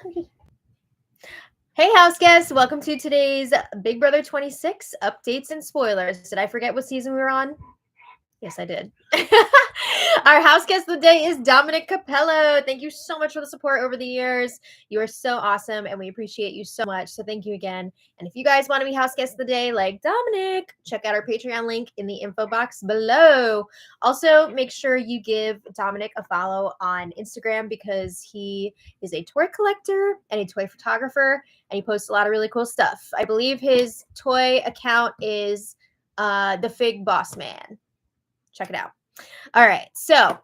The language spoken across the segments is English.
Hey, house guests, welcome to today's Big Brother 26 updates and spoilers. Did I forget what season we were on? Yes, I did. Our house guest of the day is Dominic Capello. Thank you so much for the support over the years. You are so awesome, and we appreciate you so much. So thank you again. And if you guys want to be house guest of the day like Dominic, check out our Patreon link in the info box below. Also, make sure you give Dominic a follow on Instagram because he is a toy collector and a toy photographer, and he posts a lot of really cool stuff. I believe his toy account is the Fig Boss Man. Check it out. All right. So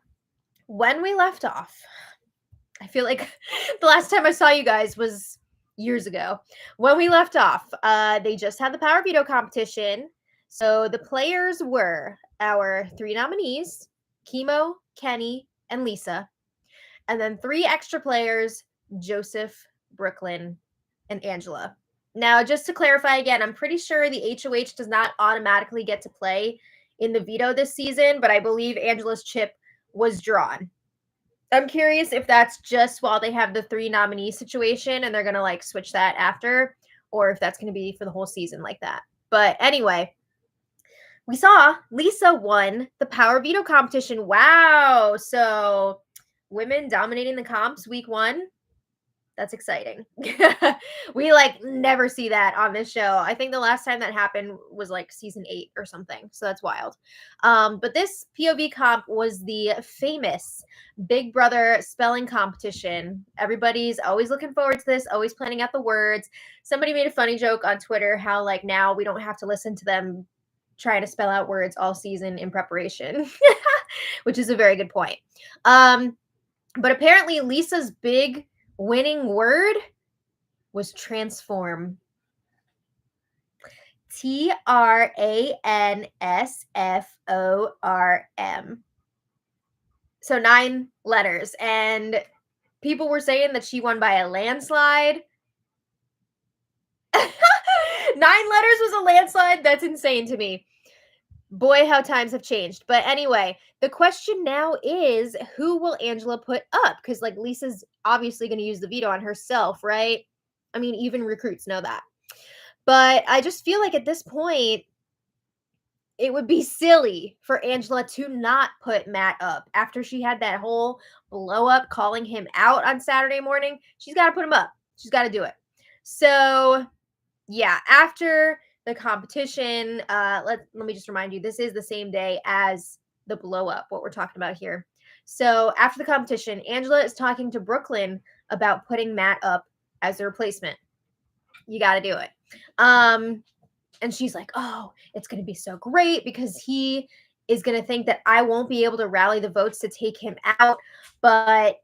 when we left off, I feel like the last time I saw you guys was years ago. When we left off, they just had the Power Veto competition. So the players were our 3 nominees, Kimo, Kenny, and Lisa. And then 3 extra players, Joseph, Brooklyn, and Angela. Now, just to clarify again, I'm pretty sure the HOH does not automatically get to play in the veto this season, but I believe Angela's chip was drawn. I'm curious if that's just while they have the 3 nominee situation and they're going to like switch that after, or if that's going to be for the whole season like that. But anyway, we saw Lisa won the Power Veto competition. Wow. So women dominating the comps week 1. That's exciting. We like never see that on this show. I think the last time that happened was like season 8 or something. So that's wild. But this POV comp was the famous Big Brother spelling competition. Everybody's always looking forward to this, always planning out the words. Somebody made a funny joke on Twitter how like now we don't have to listen to them trying to spell out words all season in preparation, which is a very good point. But apparently Lisa's big winning word was transform. TRANSFORM. So 9 letters. And people were saying that she won by a landslide. 9 letters was a landslide? That's insane to me. Boy, how times have changed. But anyway, the question now is, who will Angela put up? Because like Lisa's obviously going to use the veto on herself, right? I mean, even recruits know that. But I just feel like at this point, it would be silly for Angela to not put Matt up after she had that whole blow up calling him out on Saturday morning. She's got to put him up. She's got to do it. So yeah, after the competition, let me just remind you, this is the same day as the blow up, what we're talking about here. So after the competition, Angela is talking to Brooklyn about putting Matt up as a replacement. You got to do it. And she's like, oh, it's going to be so great because he is going to think that I won't be able to rally the votes to take him out. But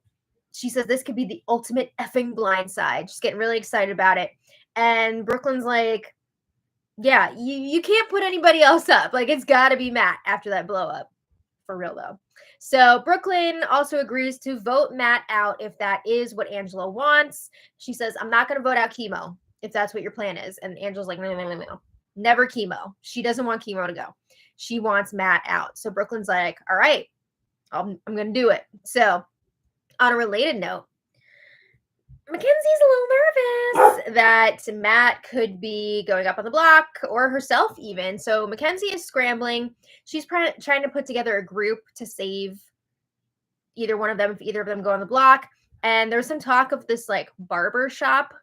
she says this could be the ultimate effing blindside. She's getting really excited about it. And Brooklyn's like, yeah, you can't put anybody else up. Like, it's got to be Matt after that blow up. For real, though. So Brooklyn also agrees to vote Matt out if that is what Angela wants. She says, I'm not going to vote out Kimo if that's what your plan is. And Angela's like, no. Never Kimo. She doesn't want Kimo to go. She wants Matt out. So Brooklyn's like, all right, I'm going to do it. So on a related note, Mackenzie's a little nervous that Matt could be going up on the block or herself even. So Mackenzie is scrambling. She's trying to put together a group to save either one of them if either of them go on the block. And there's some talk of this like barber shop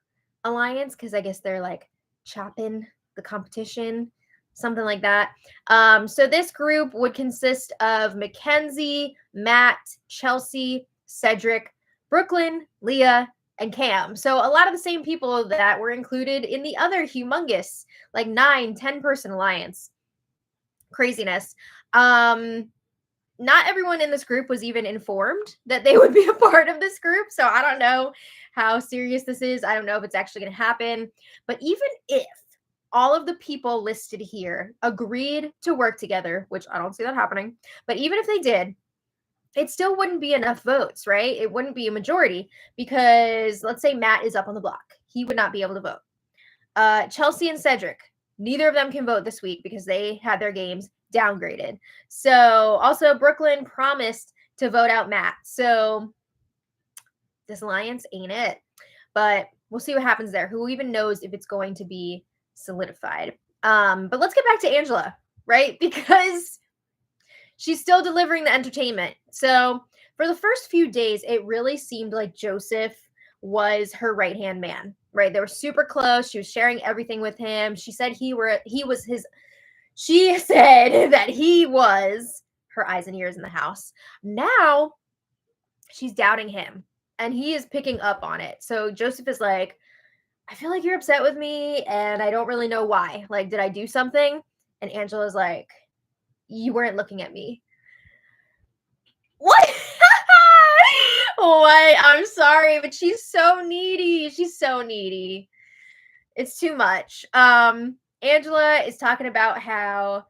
alliance because I guess they're like chopping the competition, something like that. So this group would consist of Mackenzie, Matt, Chelsea, Cedric, Brooklyn, Leah, and Cam. So a lot of the same people that were included in the other humongous, like 9-10 person alliance. Craziness. Not everyone in this group was even informed that they would be a part of this group. So I don't know how serious this is. I don't know if it's actually going to happen. But even if all of the people listed here agreed to work together, which I don't see that happening, but even if they did, it still wouldn't be enough votes, right? It wouldn't be a majority because let's say Matt is up on the block. He would not be able to vote. Chelsea and Cedric, neither of them can vote this week because they had their games downgraded. So also Brooklyn promised to vote out Matt. So this alliance ain't it. but we'll see what happens there. Who even knows if it's going to be solidified? But let's get back to Angela, right? Because she's still delivering the entertainment. So for the first few days, it really seemed like Joseph was her right-hand man, right? They were super close. She was sharing everything with him. She said she said that he was her eyes and ears in the house. Now she's doubting him and he is picking up on it. So Joseph is like, I feel like you're upset with me and I don't really know why. Like, did I do something? And Angela's like, you weren't looking at me. What? What? I'm sorry, but she's so needy. She's so needy. It's too much. Angela is talking about how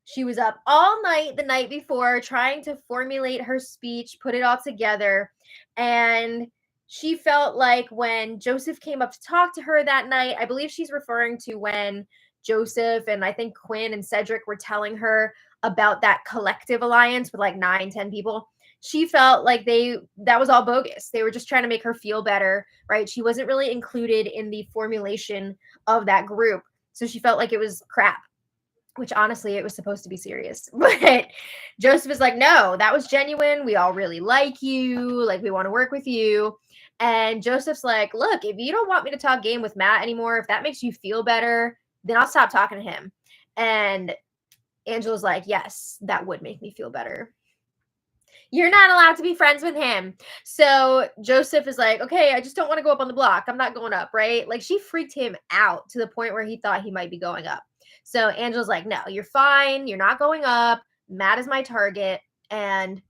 she was up all night the night before trying to formulate her speech, put it all together, and she felt like when Joseph came up to talk to her that night, I believe she's referring to when Joseph and I think Quinn and Cedric were telling her about that collective alliance with like 9-10 people. She felt like that was all bogus. They were just trying to make her feel better, right? She wasn't really included in the formulation of that group. So she felt like it was crap, which honestly, it was supposed to be serious. But Joseph is like, no, that was genuine. We all really like you. Like, we want to work with you. And Joseph's like, look, if you don't want me to talk game with Matt anymore, if that makes you feel better, then I'll stop talking to him. And Angela's like, yes, that would make me feel better. You're not allowed to be friends with him. So Joseph is like, okay, I just don't want to go up on the block. I'm not going up, right? Like, she freaked him out to the point where he thought he might be going up. So Angela's like, no, you're fine. You're not going up. Matt is my target. And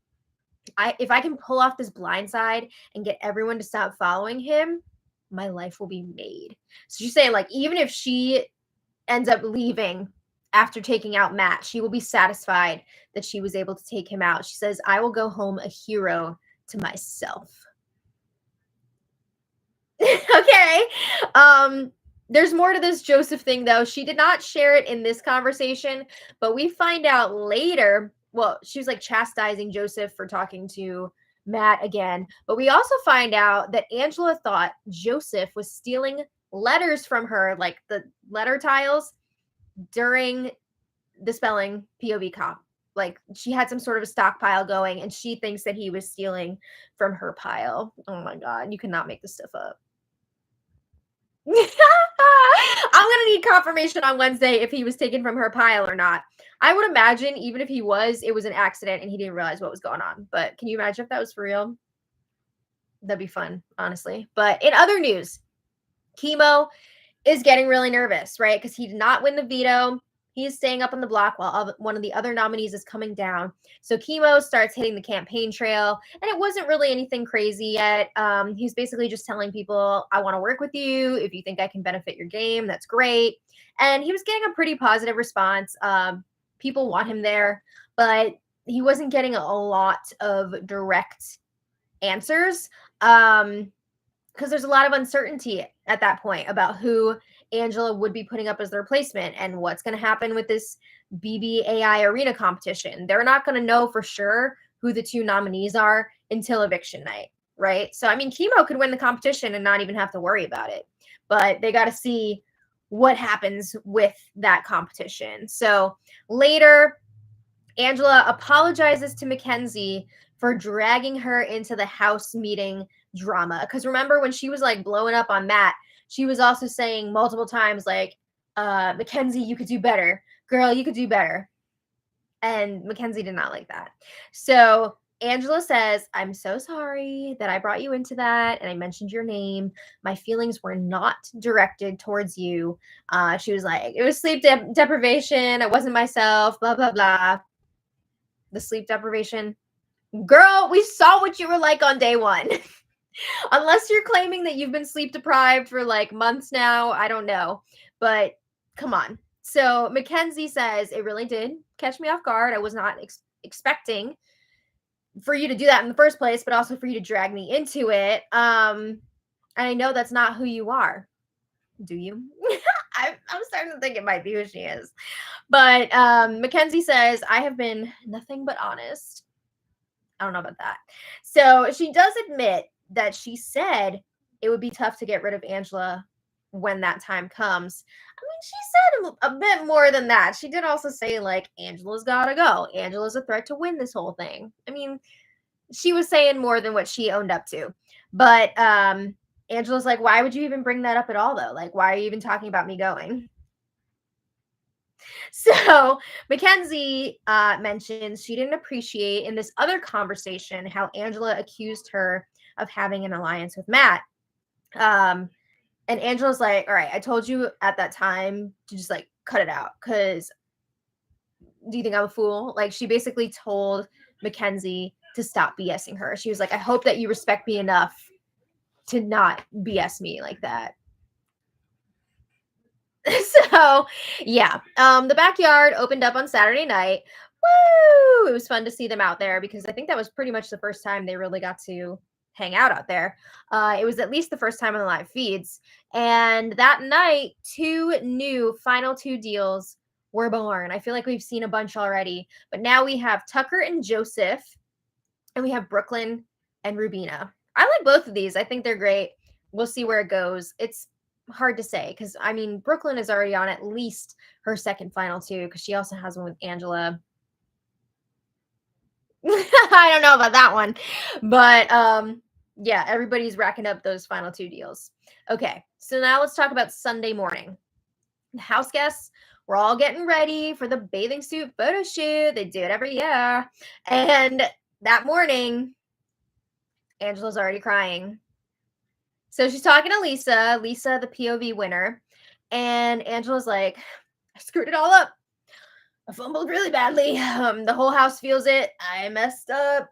if I can pull off this blindside and get everyone to stop following him, my life will be made. So she's saying, like, even if she ends up leaving after taking out Matt, she will be satisfied that she was able to take him out. She says, I will go home a hero to myself. Okay. There's more to this Joseph thing, though. She did not share it in this conversation, but we find out later. Well, she was like chastising Joseph for talking to Matt again. But we also find out that Angela thought Joseph was stealing letters from her, like the letter tiles, during the spelling POV comp. Like, she had some sort of a stockpile going, and she thinks that he was stealing from her pile. Oh my God, you cannot make this stuff up. I'm gonna need confirmation on Wednesday if he was taken from her pile or not. I would imagine even if he was, it was an accident and he didn't realize what was going on. But can you imagine if that was for real? That'd be fun, honestly. But in other news, Kimo is getting really nervous, right? Because he did not win the veto. He's staying up on the block while one of the other nominees is coming down. So Kimo starts hitting the campaign trail, and it wasn't really anything crazy yet. He's basically just telling people, I want to work with you. If you think I can benefit your game, that's great. And he was getting a pretty positive response. People want him there, but he wasn't getting a lot of direct answers. Because there's a lot of uncertainty at that point about who Angela would be putting up as the replacement and what's going to happen with this BBAI arena competition. They're not going to know for sure who the two nominees are until eviction night, right? So, I mean, Kimo could win the competition and not even have to worry about it, but they got to see what happens with that competition. So later, Angela apologizes to Mackenzie for dragging her into the house meeting drama. Because remember when she was like blowing up on Matt, she was also saying multiple times like, Mackenzie, you could do better. Girl, you could do better. And Mackenzie did not like that. So Angela says, I'm so sorry that I brought you into that and I mentioned your name. My feelings were not directed towards you. She was like, it was sleep deprivation. I wasn't myself, blah, blah, blah. The sleep deprivation. Girl, we saw what you were like on day one. Unless you're claiming that you've been sleep deprived for like months now, I don't know. But come on. So Mackenzie says, it really did catch me off guard. I was not expecting for you to do that in the first place, but also for you to drag me into it. And I know that's not who you are. Do you? I'm starting to think it might be who she is. But Mackenzie says, I have been nothing but honest. I don't know about that. So she does admit that she said it would be tough to get rid of Angela when that time comes. I mean, she said a bit more than that. She did also say, like, Angela's gotta go. Angela's a threat to win this whole thing. I mean, she was saying more than what she owned up to. But Angela's like, why would you even bring that up at all, though? Like, why are you even talking about me going? So Mackenzie mentions she didn't appreciate in this other conversation how Angela accused her of having an alliance with Matt. And Angela's like, all right, I told you at that time to just like cut it out because do you think I'm a fool? Like, she basically told Mackenzie to stop BSing her. She was like, I hope that you respect me enough to not BS me like that. So yeah, the backyard opened up on Saturday night. Woo! It was fun to see them out there because I think that was pretty much the first time they really got to hang out there. It was at least the first time on the live feeds. And that night, final two deals were born. I feel like we've seen a bunch already, but now we have Tucker and Joseph, and we have Brooklyn and Rubina. I like both of these. I think they're great. We'll see where it goes. It's hard to say because I mean Brooklyn is already on at least her second final two because she also has one with Angela. I don't know about that one, but yeah, everybody's racking up those final two deals. Okay, so now let's talk about Sunday morning. The house guests were all getting ready for the bathing suit photo shoot. They do it every year, and that morning Angela's already crying. So she's talking to Lisa, the POV winner, and Angela's like, I screwed it all up. I fumbled really badly. The whole house feels it. I messed up.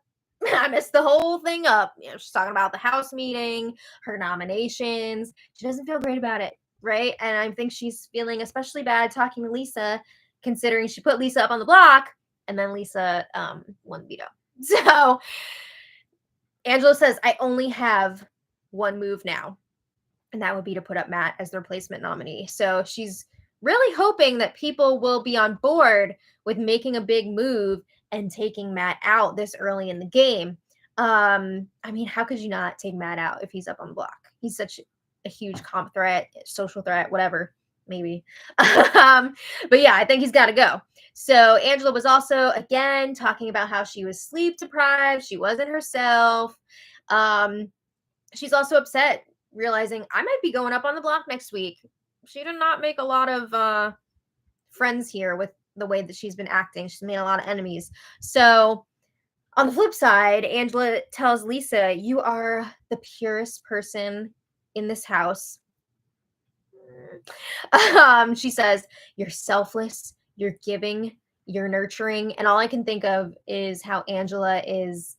I messed the whole thing up. You know, she's talking about the house meeting, her nominations. She doesn't feel great about it, right? And I think she's feeling especially bad talking to Lisa, considering she put Lisa up on the block, and then Lisa won veto. So Angela says, I only have one move now, and that would be to put up Matt as the replacement nominee. So she's really hoping that people will be on board with making a big move and taking Matt out this early in the game. I mean, how could you not take Matt out if he's up on the block? He's such a huge comp threat, social threat, whatever, maybe. But yeah, I think he's got to go. So Angela was also, again, talking about how she was sleep deprived. She wasn't herself. She's also upset realizing I might be going up on the block next week. She did not make a lot of friends here with the way that she's been acting. She's made a lot of enemies. So on the flip side, Angela tells Lisa, you are the purest person in this house. She says, you're selfless, you're giving, you're nurturing. And all I can think of is how Angela is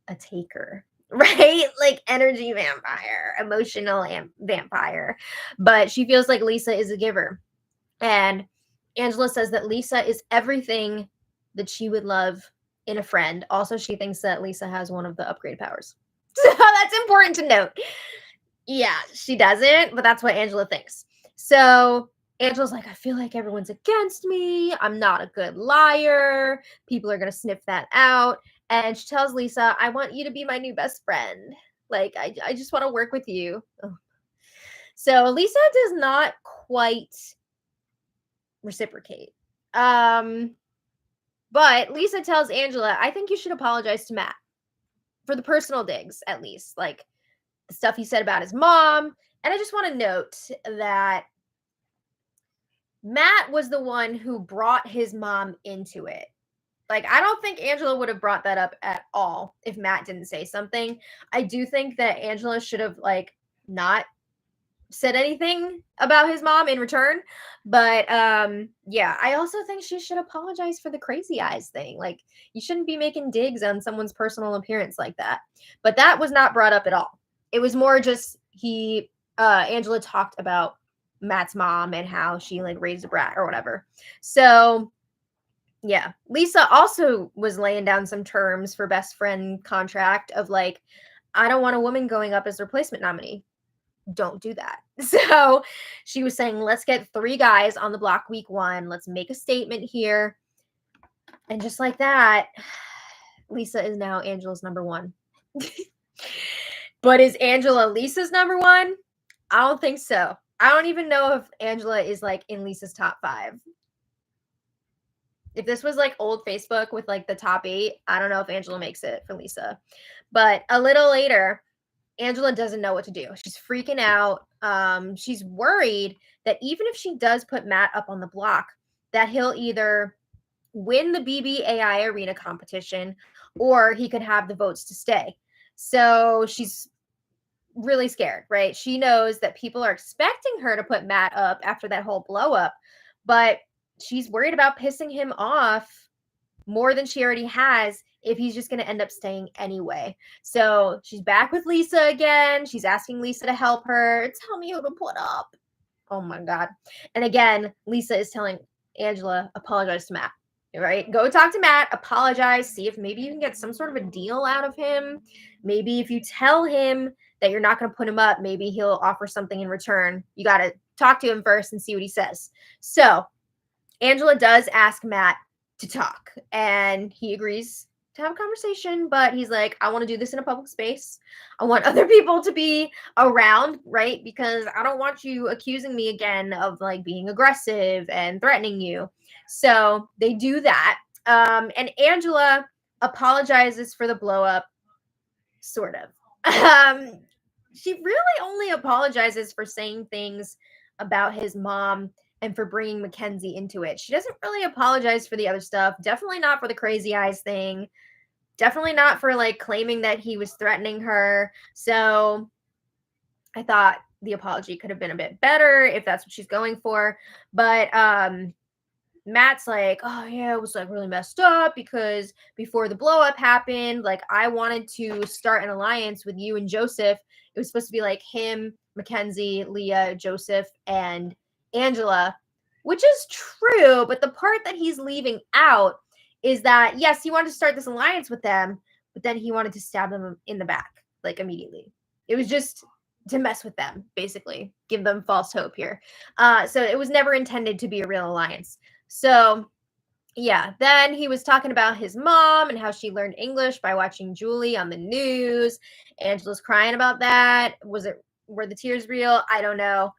a taker. Right? Like energy vampire, emotional vampire. But she feels like Lisa is a giver. And Angela says that Lisa is everything that she would love in a friend. Also, she thinks that Lisa has one of the upgrade powers. So that's important to note. Yeah, she doesn't, but that's what Angela thinks. So Angela's like, I feel like everyone's against me. I'm not a good liar. People are going to sniff that out. And she tells Lisa, I want you to be my new best friend. Like, I just want to work with you. Oh. So Lisa does not quite reciprocate. But Lisa tells Angela, I think you should apologize to Matt for the personal digs, at least. Like, the stuff he said about his mom. And I just want to note that Matt was the one who brought his mom into it. Like, I don't think Angela would have brought that up at all if Matt didn't say something. I do think that Angela should have, like, not said anything about his mom in return. But, yeah, I also think she should apologize for the crazy eyes thing. Like, you shouldn't be making digs on someone's personal appearance like that. But that was not brought up at all. It was more just Angela talked about Matt's mom and how she, like, raised a brat or whatever. So yeah, Lisa also was laying down some terms for best friend contract of like, I don't want a woman going up as replacement nominee. Don't do that. So she was saying, let's get 3 guys on the block week 1. Let's make a statement here. And just like that, Lisa is now Angela's number 1. But is Angela Lisa's number one? I don't think so. I don't even know if Angela is like in Lisa's top 5. If this was like old Facebook with like the top 8, I don't know if Angela makes it for Lisa. But a little later, Angela doesn't know what to do. She's freaking out. She's worried that even if she does put Matt up on the block, that he'll either win the BBAI arena competition or he could have the votes to stay. So she's really scared, right? She knows that people are expecting her to put Matt up after that whole blow up, but she's worried about pissing him off more than she already has if he's just going to end up staying anyway. So she's back with Lisa again. She's asking Lisa to help her. Tell me who to put up. Oh my God. And again, Lisa is telling Angela, apologize to Matt, right? Go talk to Matt, apologize, see if maybe you can get some sort of a deal out of him. Maybe if you tell him that you're not going to put him up, maybe he'll offer something in return. You got to talk to him first and see what he says. So Angela does ask Matt to talk, and he agrees to have a conversation, but he's like, I want to do this in a public space. I want other people to be around, right? Because I don't want you accusing me again of like being aggressive and threatening you. So they do that. And Angela apologizes for the blow up, sort of. She really only apologizes for saying things about his mom and for bringing Mackenzie into it. She doesn't really apologize for the other stuff. Definitely not for the crazy eyes thing. Definitely not for like claiming that he was threatening her. So I thought the apology could have been a bit better if that's what she's going for. But Matt's like, oh yeah, it was like really messed up because before the blow up happened, like I wanted to start an alliance with you and Joseph. It was supposed to be like him, Mackenzie, Leah, Joseph, and Angela, which is true. But the part that he's leaving out is that, yes, he wanted to start this alliance with them, but then he wanted to stab them in the back, like immediately. It was just to mess with them, basically, give them false hope here. So it was never intended to be a real alliance. So yeah, then he was talking about his mom and how she learned English by watching Julie on the news. Angela's crying about that. Were the tears real? I don't know.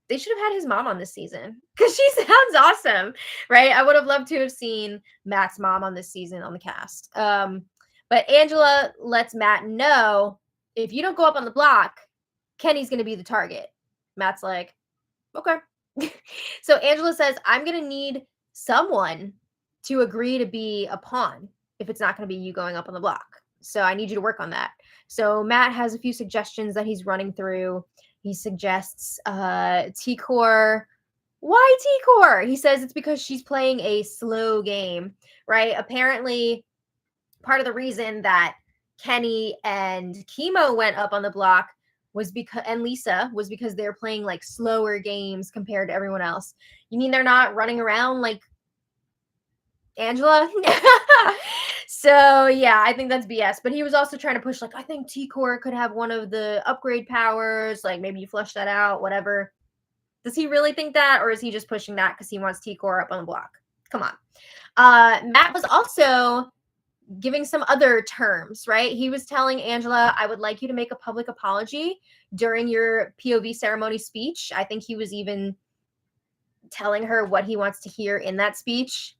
They should have had his mom on this season because she sounds awesome, right? I would have loved to have seen Matt's mom on this season on the cast. But Angela lets Matt know, if you don't go up on the block, Kenny's going to be the target. Matt's like, okay. So Angela says, I'm going to need someone to agree to be a pawn if it's not going to be you going up on the block. So I need you to work on that. So Matt has a few suggestions that he's running through. He suggests T-Core. Why T-Core? He says it's because she's playing a slow game, right? Apparently, part of the reason that Kenny and Kimo went up on the block was because, and Lisa, was because they're playing like slower games compared to everyone else. You mean they're not running around like Angela? So yeah, I think that's BS. But he was also trying to push like, I think T-Core could have one of the upgrade powers. Like maybe you flush that out, whatever. Does he really think that, or is he just pushing that because he wants T-Core up on the block? Come on. Matt was also giving some other terms, right? He was telling Angela, I would like you to make a public apology during your POV ceremony speech. I think he was even telling her what he wants to hear in that speech.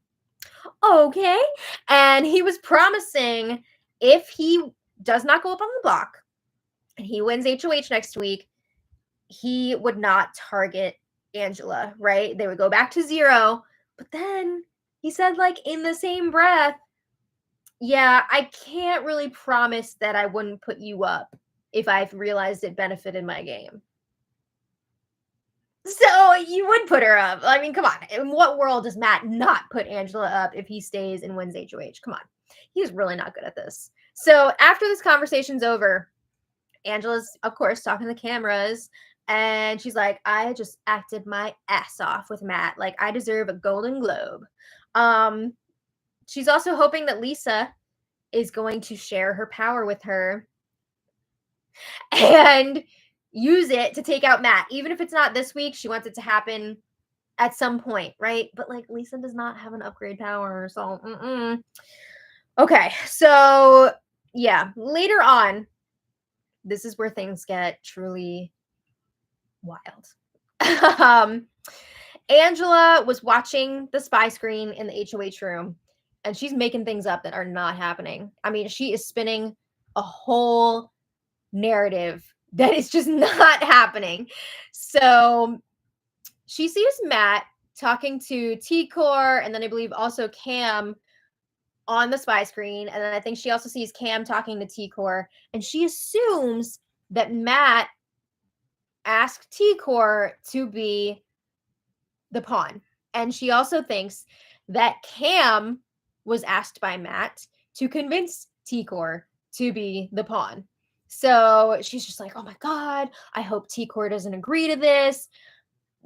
Okay. And he was promising if he does not go up on the block and he wins HOH next week, he would not target Angela, right? They would go back to 0. But then he said, like, in the same breath, yeah, I can't really promise that I wouldn't put you up if I've realized it benefited my game. So you would put her up. I mean, come on. In what world does Matt not put Angela up if he stays and wins HOH? Come on. He's really not good at this. So after this conversation's over, Angela's, of course, talking to the cameras. And she's like, I just acted my ass off with Matt. Like, I deserve a Golden Globe. She's also hoping that Lisa is going to share her power with her and use it to take out Matt. Even if it's not this week, she wants it to happen at some point, right? But like Lisa does not have an upgrade power, so Okay, so yeah, later on, this is where things get truly wild. um, Angela was watching the spy screen in the HOH room, and she's making things up that are not happening. I mean, she is spinning a whole narrative that is just not happening. So she sees Matt talking to T-Core, and then I believe also Cam on the spy screen. And then I think she also sees Cam talking to T-Core, and she assumes that Matt asked T-Core to be the pawn. And she also thinks that Cam was asked by Matt to convince T-Core to be the pawn. So she's just like, oh my God, I hope T-Core doesn't agree to this.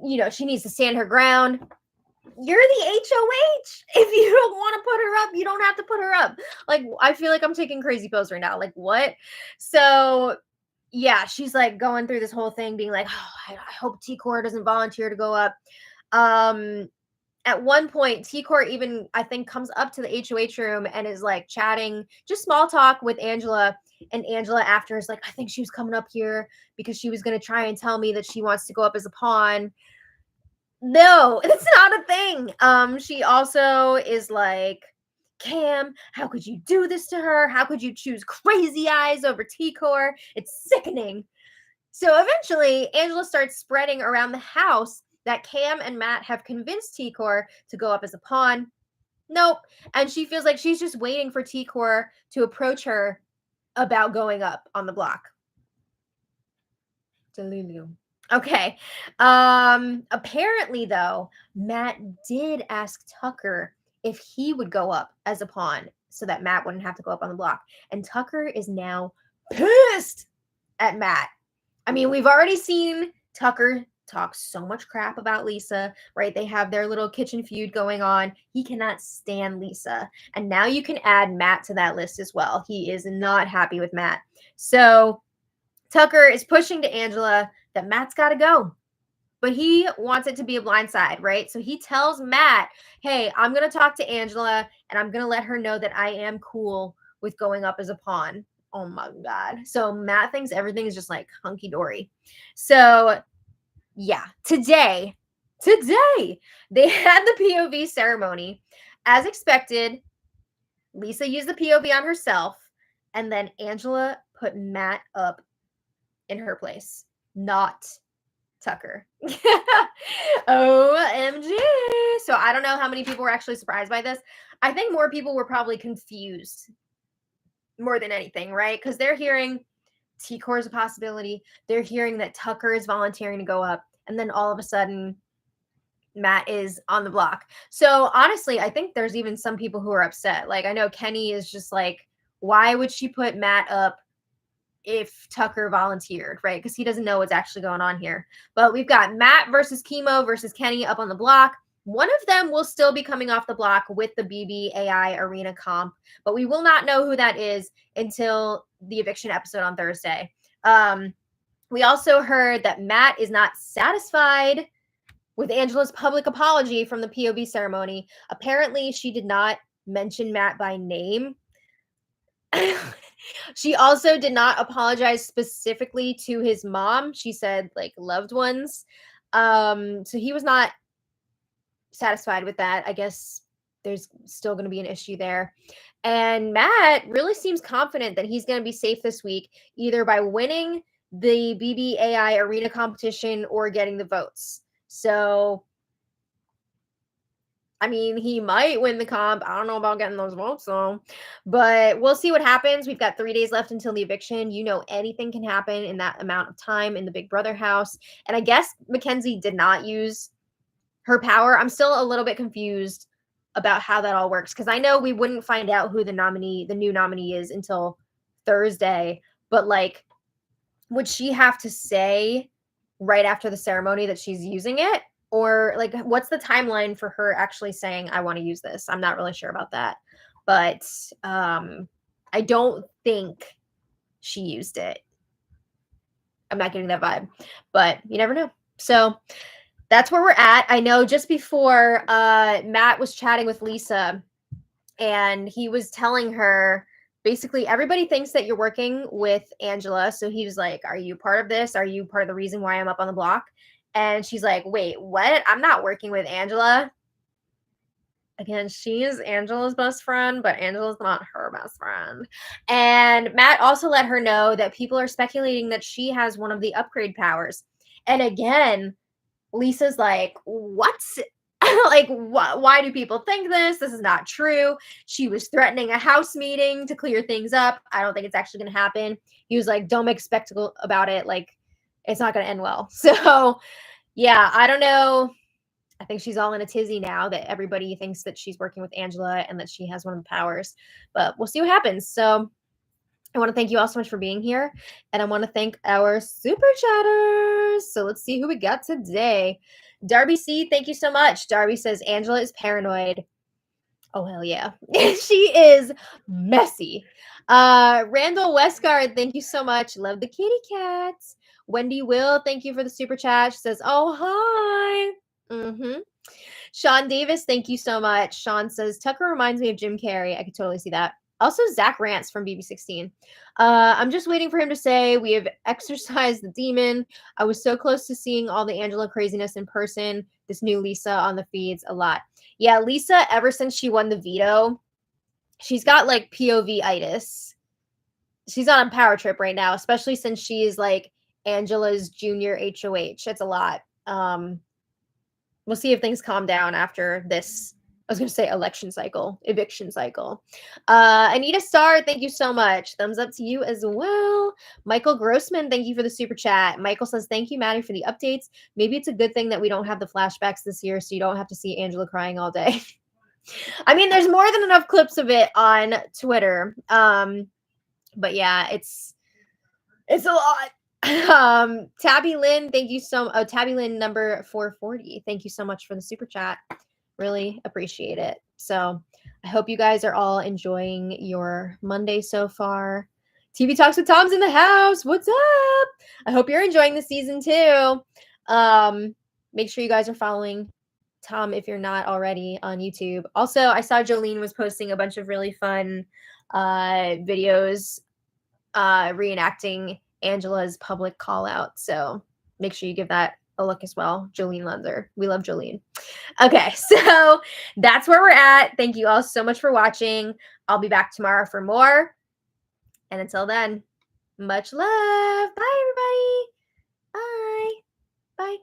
You know, she needs to stand her ground. You're the HOH. If you don't want to put her up, you don't have to put her up. Like, I feel like I'm taking crazy pills right now. Like, what? So yeah, she's like going through this whole thing being like, oh, I hope T-Core doesn't volunteer to go up. At one point, T-Core even, I think, comes up to the HOH room and is like chatting, just small talk with Angela. And Angela after is like, I think she was coming up here because she was going to try and tell me that she wants to go up as a pawn. No, it's not a thing. She also is like, Cam, how could you do this to her? How could you choose Crazy Eyes over T-Core? It's sickening. So eventually, Angela starts spreading around the house that Cam and Matt have convinced T-Core to go up as a pawn. Nope. And she feels like she's just waiting for T-Core to approach her about going up on the block. Delulu. Okay. Apparently, though, Matt did ask Tucker if he would go up as a pawn so that Matt wouldn't have to go up on the block. And Tucker is now pissed at Matt. I mean, we've already seen Tucker talk so much crap about Lisa, right? They have their little kitchen feud going on. He cannot stand Lisa. And now you can add Matt to that list as well. He is not happy with Matt. So Tucker is pushing to Angela that Matt's got to go. But he wants it to be a blindside, right? So he tells Matt, hey, I'm going to talk to Angela and I'm going to let her know that I am cool with going up as a pawn. Oh my God. So Matt thinks everything is just like hunky dory. So yeah, today, they had the POV ceremony. As expected, Lisa used the POV on herself, and then Angela put Matt up in her place, not Tucker. OMG. So I don't know how many people were actually surprised by this. I think more people were probably confused more than anything, right? Because they're hearing T-Core is a possibility. They're hearing that Tucker is volunteering to go up. And then all of a sudden, Matt is on the block. So honestly, I think there's even some people who are upset. Like, I know Kenny is just like, why would she put Matt up if Tucker volunteered, right? Because he doesn't know what's actually going on here. But we've got Matt versus Kimo versus Kenny up on the block. One of them will still be coming off the block with the BBAI Arena comp, but we will not know who that is until the eviction episode on Thursday. We also heard that Matt is not satisfied with Angela's public apology from the POV ceremony. Apparently, she did not mention Matt by name. She also did not apologize specifically to his mom. She said, like, loved ones. So he was not satisfied with that. I guess there's still going to be an issue there. And Matt really seems confident that he's going to be safe this week, either by winning the BBAI arena competition or getting the votes. So, I mean, he might win the comp. I don't know about getting those votes, though. But we'll see what happens. We've got 3 days left until the eviction. You know, anything can happen in that amount of time in the Big Brother house. And I guess Mackenzie did not use her power. I'm still a little bit confused about how that all works, because I know we wouldn't find out who the new nominee is until Thursday. But, like, would she have to say right after the ceremony that she's using it? Or, like, what's the timeline for her actually saying, I want to use this? I'm not really sure about that. But I don't think she used it. I'm not getting that vibe. But you never know. So that's where we're at. I know just before Matt was chatting with Lisa, and he was telling her basically everybody thinks that you're working with Angela. So he was like, are you part of this? Are you part of the reason why I'm up on the block? And she's like, wait, what? I'm not working with Angela. Again, she is Angela's best friend, but Angela's not her best friend. And Matt also let her know that people are speculating that she has one of the upgrade powers. And again, Lisa's like, what? Like, why do people think this? This is not true. She was threatening a house meeting to clear things up. I don't think it's actually going to happen. He was like, don't make a spectacle about it. Like, it's not going to end well. So, yeah, I don't know. I think she's all in a tizzy now that everybody thinks that she's working with Angela and that she has one of the powers. But we'll see what happens. So, I want to thank you all so much for being here. And I want to thank our super chatters. So let's see who we got today. Darby C, thank you so much. Darby says Angela is paranoid. Oh, hell yeah. She is messy. Randall Westgard, thank you so much. Love the kitty cats. Wendy Will, thank you for the super chat. She says, oh, hi. Sean Davis, thank you so much. Sean says, Tucker reminds me of Jim Carrey. I could totally see that. Also, Zach Rance from BB16. I'm just waiting for him to say, we have exorcised the demon. I was so close to seeing all the Angela craziness in person. This new Lisa on the feeds a lot. Yeah, Lisa, ever since she won the veto, she's got like POV-itis. She's on a power trip right now, especially since she is like Angela's junior HOH. It's a lot. We'll see if things calm down after this. I was going to say eviction cycle. Anita Starr, thank you so much. Thumbs up to you as well. Michael Grossman, thank you for the super chat. Michael says, thank you, Maddie, for the updates. Maybe it's a good thing that we don't have the flashbacks this year, so you don't have to see Angela crying all day. I mean, there's more than enough clips of it on Twitter. But yeah, it's a lot. Tabby Lynn, thank you so much. Oh, Tabby Lynn number 440. Thank you so much for the super chat. Really appreciate it. So I hope you guys are all enjoying your Monday so far. TV Talks with Tom's in the house. What's up? I hope you're enjoying the season too. Make sure you guys are following Tom if you're not already on YouTube. Also, I saw Jolene was posting a bunch of really fun videos reenacting Angela's public call out. So make sure you give that a look as well. Jolene Lunzer. We love Jolene. Okay, so that's where we're at. Thank you all so much for watching. I'll be back tomorrow for more. And until then, much love. Bye, everybody. Bye. Bye.